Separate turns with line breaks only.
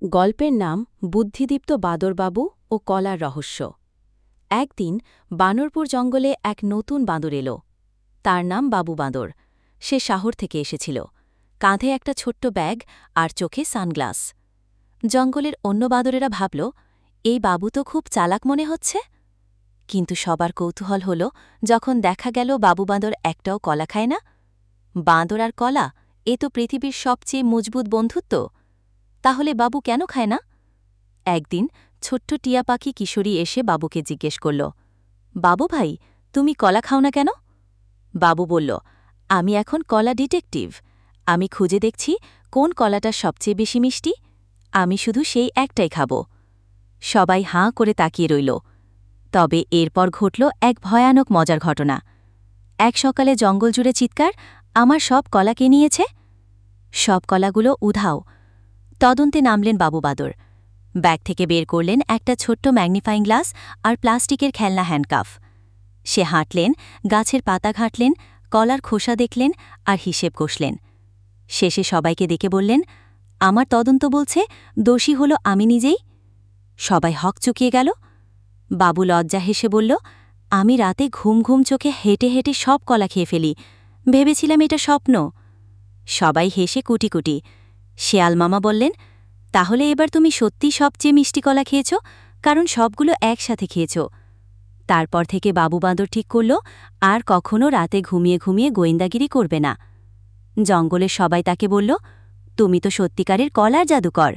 গল্পের নাম বুদ্ধিদীপ্ত বাঁদরবাবু ও কলার রহস্য। একদিন বানরপুর জঙ্গলে এক নতুন বাঁদর এল। তার নাম বাবু বাঁদর। সে শহর থেকে এসেছিল, কাঁধে একটা ছোট্ট ব্যাগ আর চোখে সানগ্লাস। জঙ্গলের অন্য বাঁদরেরা ভাবল, এই বাবু তো খুব চালাক মনে হচ্ছে। কিন্তু সবার কৌতূহল হল যখন দেখা গেল বাবু বাঁদর একটাও কলা খায় না। বাঁদর আর কলা, এ তো পৃথিবীর সবচেয়ে মজবুত বন্ধুত্ব। তাহলে বাবু কেন খায় না? একদিন ছোট্ট টিয়া পাখি কিশোরী এসে বাবুকে জিজ্ঞেস করল, বাবু ভাই, তুমি কলা খাও না কেন? বাবু বলল, আমি এখন কলা ডিটেকটিভ। আমি খুঁজে দেখছি কোন কলাটা সবচেয়ে বেশি মিষ্টি। আমি শুধু সেই একটাই খাব। সবাই হাঁ করে তাকিয়ে রইল। তবে এরপর ঘটল এক ভয়ানক মজার ঘটনা। এক সকালে জঙ্গল জুড়ে চিৎকার, আমার সব কলা কে নিয়েছে? সব কলাগুলো উধাও। তদন্তে নামলেন বাবু বাঁদর। ব্যাগ থেকে বের করলেন একটা ছোট্ট ম্যাগনিফাইং গ্লাস আর প্লাস্টিকের খেলনা হ্যান্ডকাফ। সে হাঁটলেন, গাছের পাতা ঘাঁটলেন, কলার খোসা দেখলেন আর হিসেব কষলেন। শেষে সবাইকে ডেকে বললেন, আমার তদন্ত বলছে দোষী হল আমি নিজেই। সবাই হকচকিয়ে গেল। বাবু লজ্জা হেসে বলল, আমি রাতে ঘুম ঘুম চোখে হেঁটে হেঁটে সব কলা খেয়ে ফেলি। ভেবেছিলাম এটা স্বপ্ন। সবাই হেসে কুটি কুটি। শেয়াল মামা বললেন, তাহলে এবার তুমি সত্যি সবচেয়ে মিষ্টি কলা খেয়েছ, কারণ সবগুলো একসাথে খেয়েছ। তারপর থেকে বাবু বাঁদর ঠিক করল আর কখনো রাতে ঘুমিয়ে ঘুমিয়ে গোয়েন্দাগিরি করবে না। জঙ্গলের সবাই তাকে বলল, তুমি তো সত্যিকারের কলার জাদুকর।